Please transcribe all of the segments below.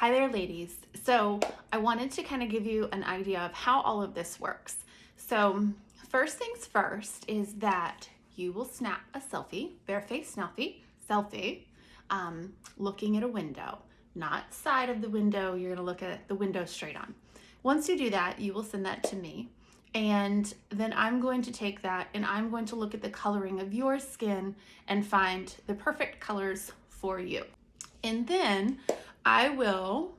Hi there, ladies. So I wanted to kind of give you an idea of how all of this works. So first things first is that you will snap a selfie, bare-faced selfie, looking at a window, not side of the window. You're gonna look at the window straight on. Once you do that, you will send that to me. And then I'm going to take that and I'm going to look at the coloring of your skin and find the perfect colors for you. And then I will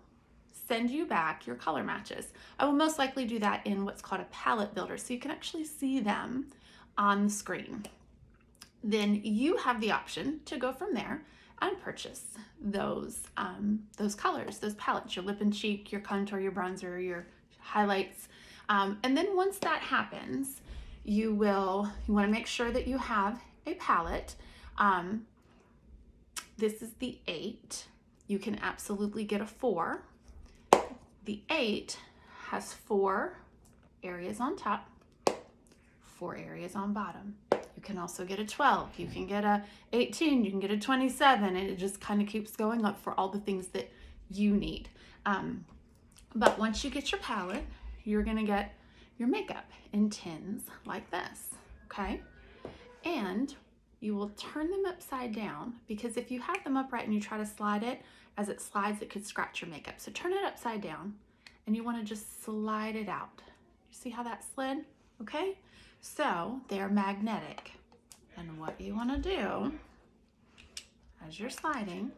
send you back your color matches. I will most likely do that in what's called a palette builder, so you can actually see them on the screen. Then you have the option to go from there and purchase those colors, those palettes, your lip and cheek, your contour, your bronzer, your highlights. And then once that happens, you want to make sure that you have a palette. This is the 8. You can absolutely get a 4. The 8 has 4 areas on top, 4 areas on bottom. You can also get a 12. You can get a 18. You can get a 27. And it just kind of keeps going up for all the things that you need. But once you get your palette, you're going to get your makeup in tins like this, okay? And you will turn them upside down, because if you have them upright and you try to slide it, as it slides, it could scratch your makeup. So turn it upside down and you want to just slide it out. You see how that slid? Okay? So they're magnetic. And what you want to do as you're sliding,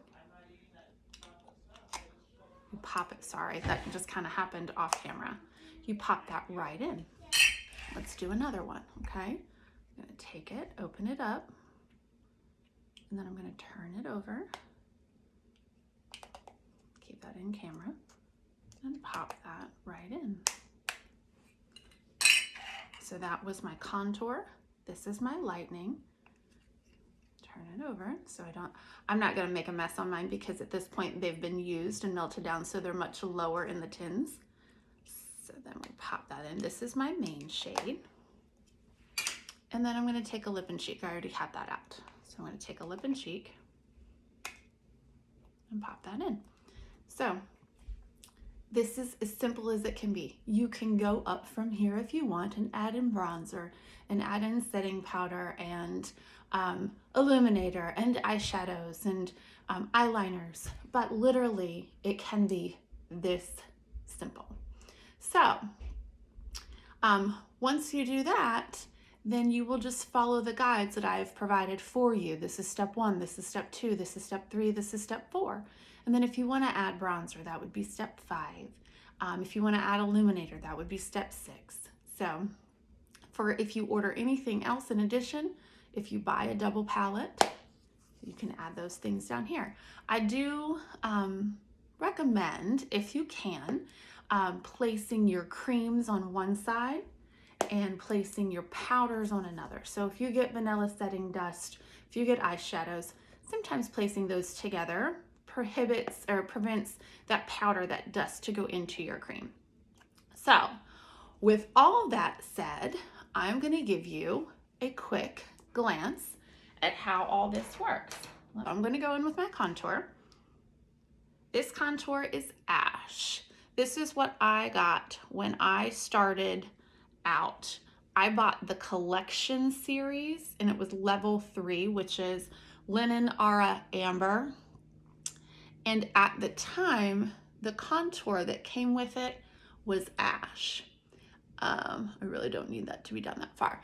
you pop it. Sorry, that just kind of happened off camera. You pop that right in. Let's do another one, okay? I'm going to take it, open it up, and then I'm going to turn it over. Keep that in camera and pop that right in. So that was my contour. This is my lightning. Turn it over so I'm not going to make a mess on mine, because at this point they've been used and melted down, so they're much lower in the tins. So then we pop that in. This is my main shade. And then I'm going to take a lip and cheek. I already had that out. So I'm going to take a lip and cheek and pop that in. So this is as simple as it can be. You can go up from here if you want and add in bronzer and add in setting powder and illuminator and eyeshadows and eyeliners, but literally it can be this simple. So once you do that, then you will just follow the guides that I have provided for you. This is step 1, this is step 2, this is step 3, this is step 4. And then if you want to add bronzer, that would be step 5. If you want to add illuminator, that would be step 6. So if you order anything else in addition, if you buy a double palette, you can add those things down here. I do recommend, if you can, placing your creams on one side and placing your powders on another. So if you get vanilla setting dust, if you get eyeshadows, sometimes placing those together prevents that powder, that dust, to go into your cream. So with all that said, I'm going to give you a quick glance at how all this works. I'm going to go in with my contour. This contour is Ash. This is what I got when I started out. I bought the collection series and it was level 3, which is Linen, Aura, Amber. And at the time, the contour that came with it was Ash. I really don't need that to be done that far.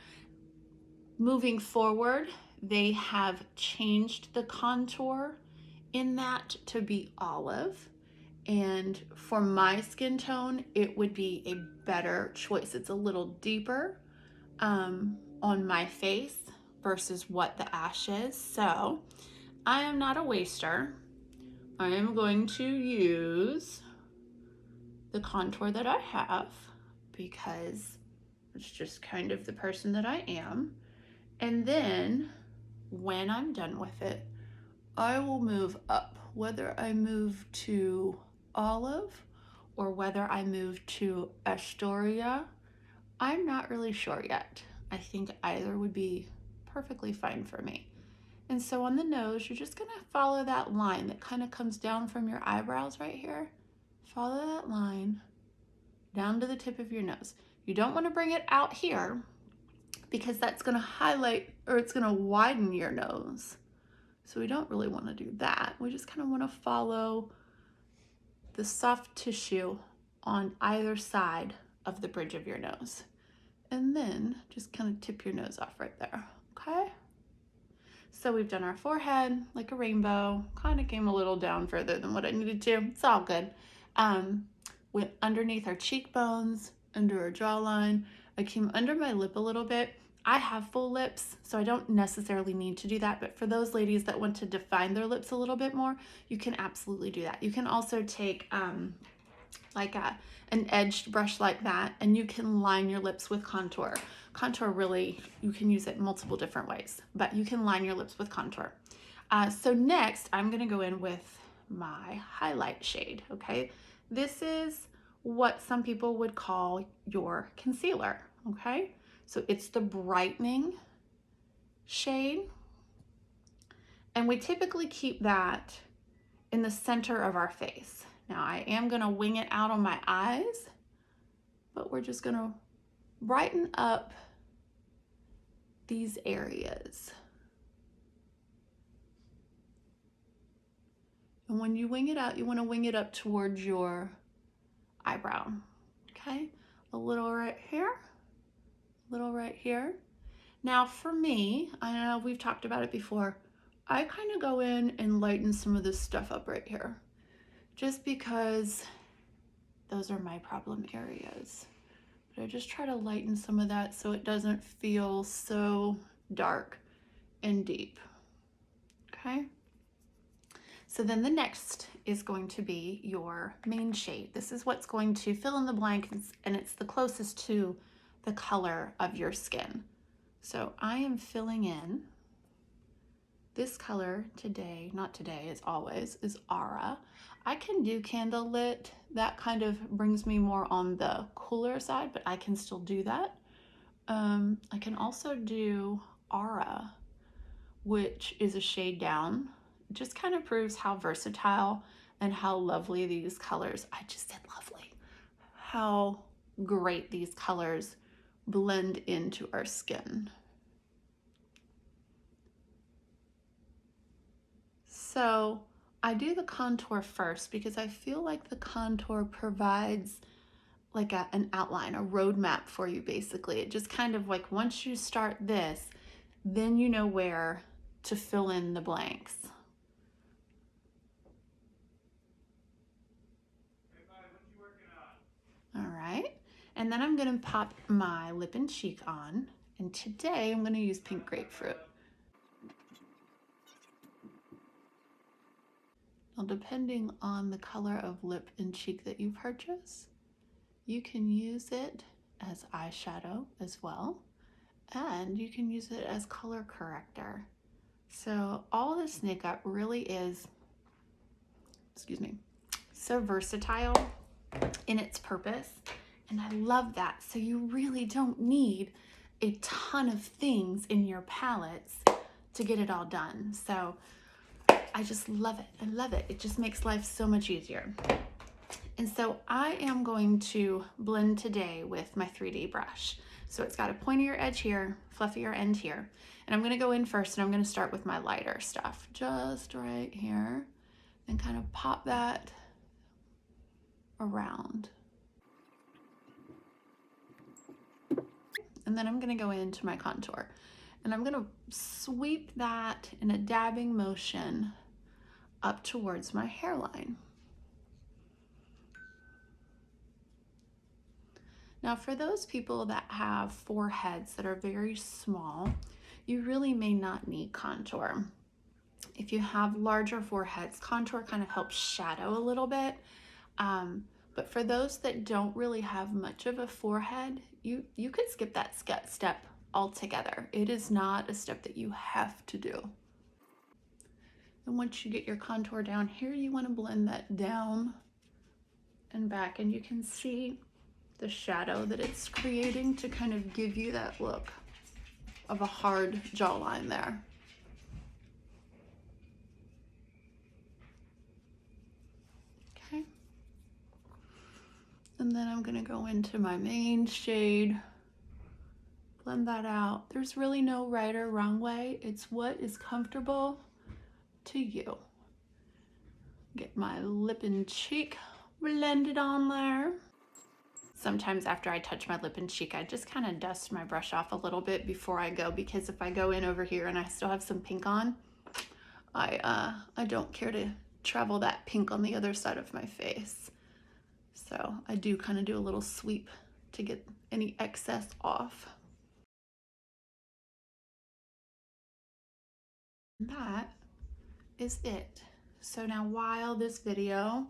Moving forward, they have changed the contour in that to be olive. And for my skin tone, it would be a better choice. It's a little deeper on my face versus what the Ash is. So I am not a waster. I am going to use the contour that I have, because it's just kind of the person that I am. And then when I'm done with it, I will move up, whether I move to olive or whether I move to Astoria. I'm not really sure yet. I think either would be perfectly fine for me. And so on the nose, you're just gonna follow that line that kind of comes down from your eyebrows right here Follow that line down to the tip of your nose. You don't want to bring it out here because that's going to highlight, or it's going to widen your nose. So we don't really want to do that. We just kind of want to follow the soft tissue on either side of the bridge of your nose. And then just kind of tip your nose off right there, okay? So we've done our forehead like a rainbow, kind of came a little down further than what I needed to. It's all good. Went underneath our cheekbones, under our jawline. I came under my lip a little bit. I have full lips, so I don't necessarily need to do that. But for those ladies that want to define their lips a little bit more, you can absolutely do that. You can also take like an edged brush like that, and you can line your lips with contour. Contour really, you can use it multiple different ways, but you can line your lips with contour. So next, I'm gonna go in with my highlight shade, okay? This is what some people would call your concealer, okay? So it's the brightening shade, and we typically keep that in the center of our face. Now I am gonna wing it out on my eyes, but we're just gonna brighten up these areas. And when you wing it out, you wanna wing it up towards your eyebrow, okay? A little right here, a little right here. Now for me, I know we've talked about it before, I kind of go in and lighten some of this stuff up right here, just because those are my problem areas. But I just try to lighten some of that so it doesn't feel so dark and deep, okay? So then the next is going to be your main shade. This is what's going to fill in the blanks, and it's the closest to the color of your skin. So I am filling in this color today, not today, as always, is Aura. I can do Candlelit. That kind of brings me more on the cooler side, but I can still do that. I can also do Aura, which is a shade down. It just kind of proves how versatile and how lovely these colors, I just said lovely, how great these colors blend into our skin. So I do the contour first because I feel like the contour provides like an outline, a roadmap for you basically. It just kind of like once you start this, then you know where to fill in the blanks. All right, and then I'm gonna pop my lip and cheek on, and today I'm gonna use pink grapefruit. Now, depending on the color of lip and cheek that you purchase, you can use it as eyeshadow as well, and you can use it as color corrector. So all this makeup really is, excuse me, so versatile in its purpose, and I love that. So you really don't need a ton of things in your palettes to get it all done. So I just love it. I love it. It just makes life so much easier. And so I am going to blend today with my 3D brush. So it's got a pointier edge here, fluffier end here. And I'm gonna go in first, and I'm gonna start with my lighter stuff, just right here, and kind of pop that around. And then I'm gonna go into my contour, and I'm gonna sweep that in a dabbing motion up towards my hairline. Now for those people that have foreheads that are very small, you really may not need contour. If you have larger foreheads, contour kind of helps shadow a little bit. But for those that don't really have much of a forehead, you could skip that step altogether. It is not a step that you have to do. And once you get your contour down here, you want to blend that down and back, and you can see the shadow that it's creating to kind of give you that look of a hard jawline there. Okay. And then I'm gonna go into my main shade, blend that out. There's really no right or wrong way. It's what is comfortable to you. Get my lip and cheek blended on there. Sometimes after I touch my lip and cheek, I just kind of dust my brush off a little bit before I go, because if I go in over here and I still have some pink on, I don't care to travel that pink on the other side of my face. So I do kind of do a little sweep to get any excess off. That is it. So now, while this video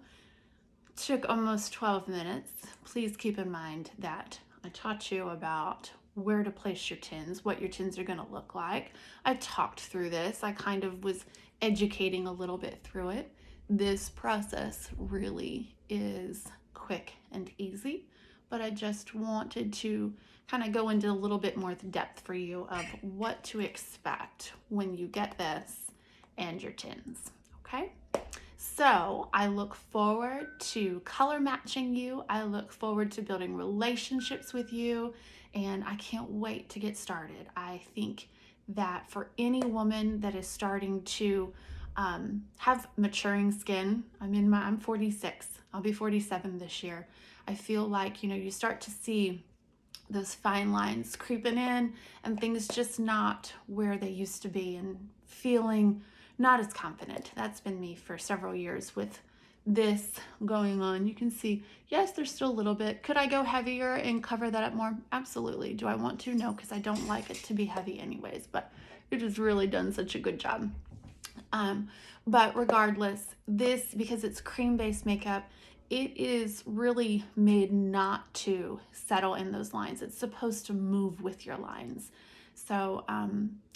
took almost 12 minutes, please keep in mind that I taught you about where to place your tins, what your tins are going to look like. I talked through this. I kind of was educating a little bit through it. This process really is quick and easy, but I just wanted to kind of go into a little bit more depth for you of what to expect when you get this and your tins, okay? So I look forward to color matching you. I look forward to building relationships with you, and I can't wait to get started. I think that for any woman that is starting to have maturing skin, I'm 46. I'll be 47 this year. I feel like, you start to see those fine lines creeping in and things just not where they used to be, and feeling not as confident. That's been me for several years with this going on. You can see, yes, there's still a little bit. Could I go heavier and cover that up more? Absolutely. Do I want to? No, because I don't like it to be heavy anyways, but it has really done such a good job. But regardless, this, because it's cream-based makeup, it is really made not to settle in those lines. It's supposed to move with your lines. So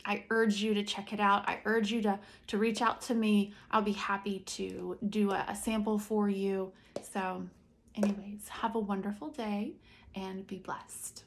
I urge you to check it out. I urge you to reach out to me. I'll be happy to do a sample for you. So anyways, have a wonderful day and be blessed.